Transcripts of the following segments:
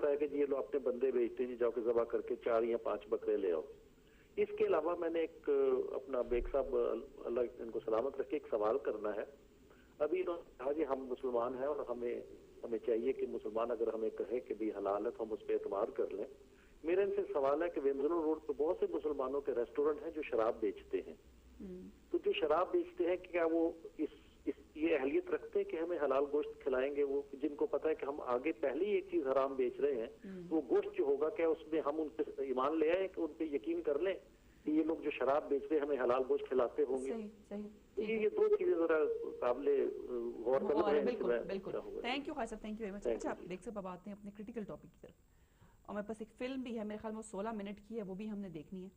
ہوتا ہے کہ جی یہ لوگ اپنے بندے بھیجتے ہیں جی جاؤ کے ذبح کر کے 4 یا 5 بکرے لے آؤ. اس کے علاوہ میں نے ایک اپنا بیگ صاحب اللہ ان کو سلامت رکھے ایک سوال کرنا ہے. ابھی انہوں نے کہا جی ہم مسلمان ہیں اور ہمیں چاہیے کہ مسلمان اگر ہمیں کہے کہ بھی حلال ہے تو ہم اس پہ اعتماد کر لیں. میرا ان سے سوال ہے کہ وینزلو روڈ پہ بہت سے مسلمانوں کے ریسٹورنٹ ہیں جو شراب بیچتے ہیں. تو جو شراب بیچتے ہیں کیا وہ یہ اہلیت رکھتے ہیں کہ ہمیں حلال گوشت کھلائیں گے؟ وہ جن کو پتا ہے کہ ہم آگے پہلے ہی ایک چیز حرام بیچ رہے ہیں تو وہ گوشت جو ہوگا کیا اس میں ہم ان پہ ایمان لے آئیں کہ ان پہ یقین کر لیں کہ یہ لوگ جو شراب بیچ رہے ہیں ہمیں حلال گوشت کھلاتے ہوں گے؟ یہ 2 چیزیں ذرا قابل غور طلب ہیں. بالکل. تھینک یو خواجہ صاحب, تھینک یو ویری مچ. اچھا دیکھ صاحب اب آتے ہیں اپنے کریٹیکل ٹاپک کی طرف, اور میرے پاس ایک فلم بھی ہے, میرے خیال میں 16 منٹ کی ہے, وہ بھی ہم نے دیکھنی ہے.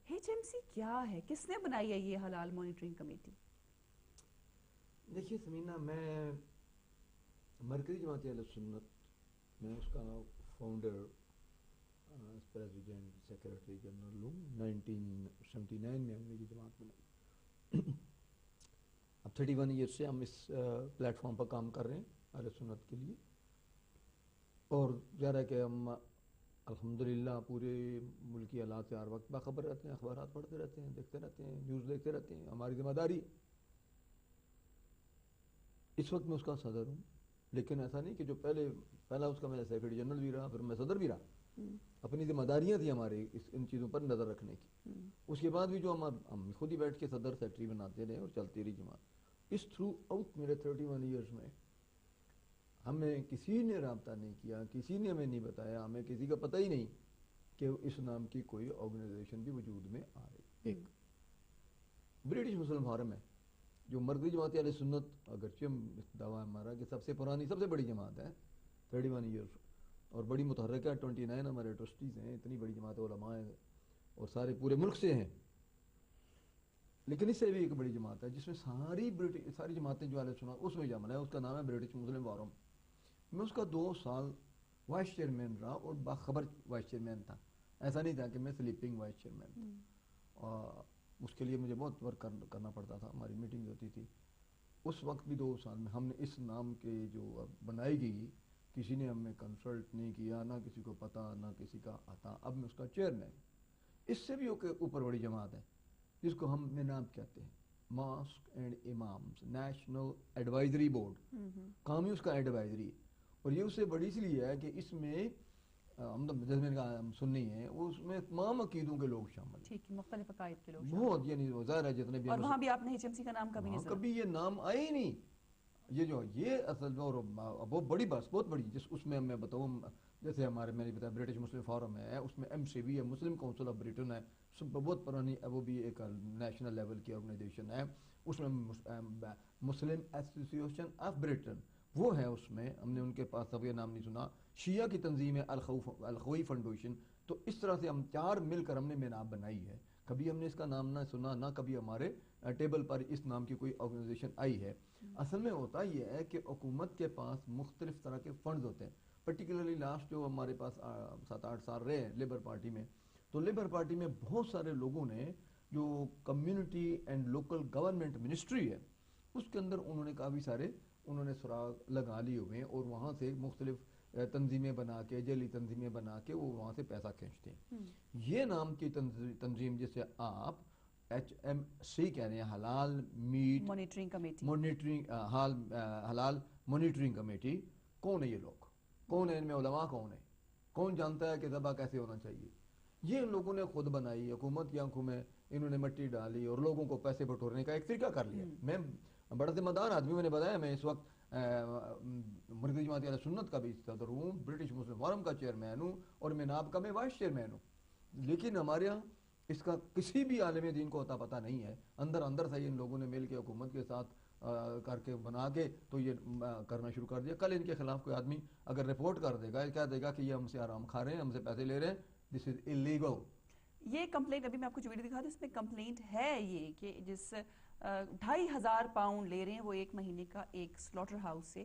HMC کیا ہے, کس نے بنائی ہے یہ حلال مانیٹرنگ کمیٹی؟ دیکھیے سمینہ, میں مرکزی جماعت اہل سنت میں اس کا فاؤنڈر پریزیڈنٹ سیکریٹری جنرل ہوں. 1979 میں ہم نے یہ جماعت بنائی. اب 31 ایئر سے ہم اس پلیٹ فارم پر کام کر رہے ہیں اہل سنت کے لیے, اور ظاہر ہے کہ ہم الحمدللہ پورے ملکی حالات سے ہر وقت باخبر رہتے ہیں, اخبارات پڑھتے رہتے ہیں, دیکھتے رہتے ہیں, نیوز دیکھتے رہتے ہیں. ہماری ذمہ داری اس وقت میں اس کا صدر ہوں, لیکن ایسا نہیں کہ جو پہلا اس کا میں سیکریٹری جنرل بھی رہا, پھر میں صدر بھی رہا. اپنی ذمہ داریاں تھیں ہمارے ان چیزوں پر نظر رکھنے کی. اس کے بعد بھی جو ہم خود ہی بیٹھ کے صدر سیکریٹری بناتے رہے اور چلتی رہی جماعت. اس تھرو آؤٹ میرے 31 ایئرس میں ہمیں کسی نے رابطہ نہیں کیا, کسی نے ہمیں نہیں بتایا, ہمیں کسی کا پتہ ہی نہیں کہ اس نام کی کوئی آرگنائزیشن بھی وجود میں آ رہی. ایک برٹش مسلم فورم ہے جو مرکزی جماعت اہل سنت, اگرچہ دعویٰ ہمارا کہ سب سے پرانی سب سے بڑی جماعت ہے 31 ایئرس, اور بڑی متحرک ہے. 29 ہمارے ٹرسٹیز ہیں, اتنی بڑی جماعت علماء ہیں اور سارے پورے ملک سے ہیں. لیکن اس سے بھی ایک بڑی جماعت ہے جس میں ساری جماعتیں جو اہل سنت اس میں جمع ہے, اس کا نام ہے برٹش مسلم فورم. میں اس کا 2 سال وائس چیئرمین رہا اور باخبر وائس چیئرمین تھا. ایسا نہیں تھا کہ میں سلیپنگ وائس چیئرمین تھا, اور اس کے لیے مجھے بہت ورک کرنا پڑتا تھا. ہماری میٹنگ ہوتی تھی اس وقت بھی. 2 سال میں ہم نے اس نام کے جو بنائی گئی, کسی نے ہمیں کنسلٹ نہیں کیا, نہ کسی کو پتا, نہ کسی کا آتا. اب میں اس کا چیئرمین. اس سے بھی اوپر بڑی جماعت ہے جس کو ہم مناب کہتے ہیں, mask and imams national advisory board. کام ہی اس کا ایڈوائزری, اور یہ اس سے بڑی اس لیے ہے کہ اس میں ہم جیسے میں نے کہا ہم سنی ہیں, اس میں تمام عقیدوں کے لوگ شامل ہیں. ٹھیک, مختلف عقائد کے لوگ بہت, یعنی ظاہر ہے جتنے بھی. اور وہاں بھی آپ نے HMC کا نام کبھی نہیں سنا, کبھی یہ نام آئے ہی نہیں. یہ اصل میں, اور بہت بڑی بات, بہت بڑی, جس اس میں میں بتاؤں, جیسے ہمارے میں نے بتایا برٹش مسلم فورم ہے, اس میں MCB ہے, مسلم کونسل آف بریٹن ہے, بہت پرانی, وہ بھی ایک نیشنل لیول کی آرگنائزیشن ہے. اس میں مسلم ایسوسیشن آف بریٹن وہ ہے, اس میں ہم نے ان کے پاس سب یہ نام نہیں سنا. شیعہ کی تنظیم ہے الخوئی فاؤنڈیشن. تو اس طرح سے ہم 4 مل کر ہم نے میناب بنائی ہے. کبھی ہم نے اس کا نام نہ سنا, نہ کبھی ہمارے ٹیبل پر اس نام کی کوئی آرگنائزیشن آئی ہے. اصل میں ہوتا یہ ہے کہ حکومت کے پاس مختلف طرح کے فنڈز ہوتے ہیں, پرٹیکولرلی لاسٹ جو ہمارے پاس 7-8 سال رہے ہیں لیبر پارٹی میں, تو لیبر پارٹی میں بہت سارے لوگوں نے جو community and local government ministry ہے اس کے اندر انہوں نے کافی سارے سراغ لگا لیے ہوئے ہیں, اور وہاں سے مختلف تنظیمیں بنا کے, جیلی تنظیمیں بنا کے وہ وہاں سے پیسہ کھینچتے ہیں. یہ نام کی تنظیم جسے آپ HMC کہہ رہے ہیں, حلال میٹ مانیٹرنگ کمیٹی, حلال مانیٹرنگ کمیٹی, کون ہے یہ لوگ, کون ہے ان میں علماء, کون ہے, کون جانتا ہے کہ ذبح کیسے ہونا چاہیے؟ یہ ان لوگوں نے خود بنائی, حکومت کی آنکھوں میں انہوں نے مٹی ڈالی اور لوگوں کو پیسے بٹورنے کا ایک طریقہ کر لیا. میں بڑا ذمہ دار آدمی, میں نے بتایا میں اس وقت مرکزی جماعت اہل سنت کا بھی صدر ہوں, برٹش مسلم فورم کا چیئرمین ہوں, اور مناب کا میں وائس چیئرمین ہوں. لیکن ہمارے یہاں اس کا کسی بھی عالم دین کو ہوتا پتہ نہیں ہے. اندر سے ان لوگوں نے مل کے حکومت کے ساتھ کر کے بنا کے تو یہ کرنا شروع کر دیا. کل ان کے خلاف کوئی آدمی اگر رپورٹ کر دے گا, کہہ دے گا کہ یہ ہم سے آرام کھا رہے ہیں, ہم سے پیسے لے رہے ہیں, دس از اللیگل. یہ کمپلینٹ, ابھی میں آپ کو جو ویڈیو دکھا دوں اس میں کمپلینٹ ہے یہ کہ جس 2500 پاؤنڈ لے رہے ہیں وہ 1 مہینے کا ایک سلاٹر ہاؤس سے,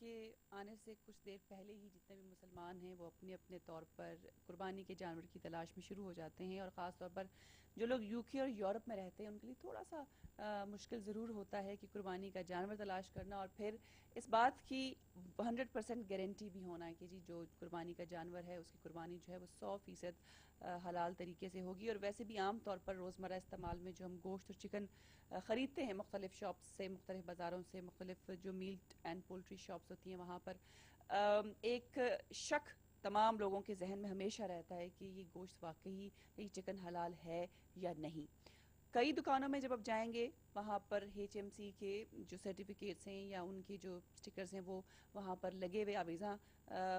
کہ آنے سے کچھ دیر پہلے ہی جتنے بھی مسلمان ہیں وہ اپنے اپنے طور پر قربانی کے جانور کی تلاش میں شروع ہو جاتے ہیں، اور خاص طور پر جو لوگ UK اور یورپ میں رہتے ہیں ان کے لیے تھوڑا سا مشکل ضرور ہوتا ہے کہ قربانی کا جانور تلاش کرنا، اور پھر اس بات کی 100% گارنٹی بھی ہونا ہے کہ جی جو قربانی کا جانور ہے اس کی قربانی جو ہے وہ 100% حلال طریقے سے ہوگی۔ اور ویسے بھی عام طور پر روزمرہ استعمال میں جو ہم گوشت اور چکن خریدتے ہیں مختلف شاپس سے، مختلف بازاروں سے، مختلف جو میٹ اینڈ پولٹری شاپس ہوتی ہیں وہاں پر ایک شک تمام لوگوں کے ذہن میں ہمیشہ رہتا ہے کہ یہ گوشت واقعی یہ چکن حلال ہے یا نہیں۔ کئی دکانوں میں جب آپ جائیں گے وہاں پر HMC کے جو سرٹیفکیٹس ہیں یا ان کے جو سٹکرز ہیں وہ وہاں پر لگے ہوئے آویزاں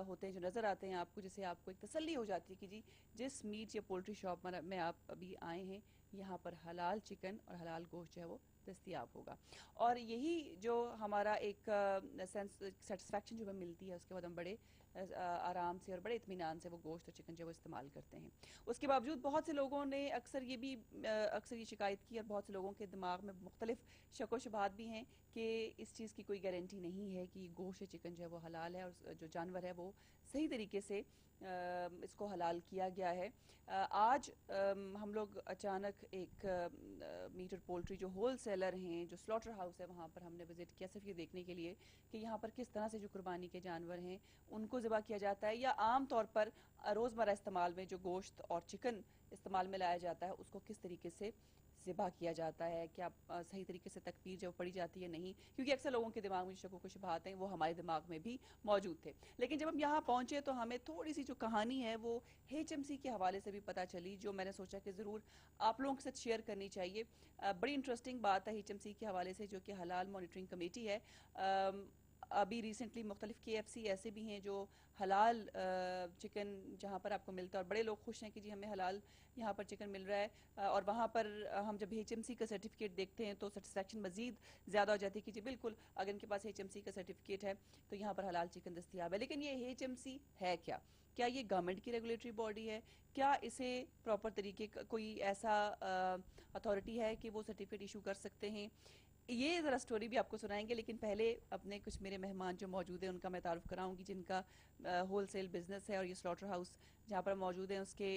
ہوتے ہیں جو نظر آتے ہیں آپ کو، جس سے آپ کو ایک تسلی ہو جاتی ہے کہ جی جس میٹ یا پولٹری شاپ میں آپ ابھی آئے ہیں یہاں پر حلال چکن اور حلال گوشت جو ہے وہ دستیاب ہوگا۔ اور یہی جو ہمارا ایک سیٹسفیکشن جو ہمیں ملتی ہے اس کے بعد ہم بڑے آرام سے اور بڑے اطمینان سے وہ گوشت اور چکن جو وہ استعمال کرتے ہیں۔ اس کے باوجود بہت سے لوگوں نے اکثر یہ شکایت کی، اور بہت سے لوگوں کے دماغ میں مختلف شک و شبہات بھی ہیں کہ اس چیز کی کوئی گارنٹی نہیں ہے کہ گوشت چکن جو ہے وہ حلال ہے اور جو جانور ہے وہ صحیح طریقے سے اس کو حلال کیا گیا ہے۔ آج ہم لوگ اچانک ایک میٹ اور پولٹری جو ہول سیلر ہیں، جو سلاٹر ہاؤس ہے، وہاں پر ہم نے وزٹ کیا صرف یہ دیکھنے کے لیے کہ یہاں پر کس طرح سے جو قربانی کے جانور ہیں ان کو ذبح کیا جاتا ہے، یا عام طور پر روزمرہ استعمال میں جو گوشت اور چکن استعمال میں لایا جاتا ہے اس کو کس طریقے سے ذبح کیا جاتا ہے، کیا صحیح طریقے سے تکبیر جو پڑھی جاتی ہے نہیں، کیونکہ اکثر لوگوں کے دماغ میں جو شکوک و شبہات ہیں وہ ہمارے دماغ میں بھی موجود تھے۔ لیکن جب ہم یہاں پہنچے تو ہمیں تھوڑی سی جو کہانی ہے وہ HMC کے حوالے سے بھی پتہ چلی، جو میں نے سوچا کہ ضرور آپ لوگوں کے ساتھ شیئر کرنی چاہیے۔ بڑی انٹرسٹنگ بات ہے HMC کے حوالے سے، جو کہ حلال مانیٹرنگ کمیٹی ہے۔ ابھی ریسنٹلی مختلف KFC ایسے بھی ہیں جو حلال چکن جہاں پر آپ کو ملتا ہے، اور بڑے لوگ خوش ہیں کہ جی ہمیں حلال یہاں پر چکن مل رہا ہے، اور وہاں پر ہم جب HMC کا سرٹیفکیٹ دیکھتے ہیں تو سیٹسفیکشن مزید زیادہ ہو جاتی ہے کہ جی بالکل اگر ان کے پاس HMC کا سرٹیفکیٹ ہے تو یہاں پر حلال چکن دستیاب ہے۔ لیکن یہ HMC ہے کیا یہ گورنمنٹ کی ریگولیٹری باڈی ہے؟ کیا اسے پراپر طریقے کا کوئی ایسا اتھارٹی ہے کہ وہ سرٹیفکیٹ ایشو کر سکتے ہیں؟ یہ ذرا سٹوری بھی آپ کو سنائیں گے، لیکن پہلے اپنے کچھ میرے مہمان جو موجود ہیں ان کا میں تعارف کراؤں گی، جن کا ہول سیل بزنس ہے، اور یہ سلاٹر ہاؤس جہاں پر موجود ہیں اس کے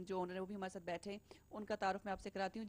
جو اونر ہیں وہ بھی ہمارے ساتھ بیٹھے ہیں، ان کا تعارف میں آپ سے کراتی ہوں۔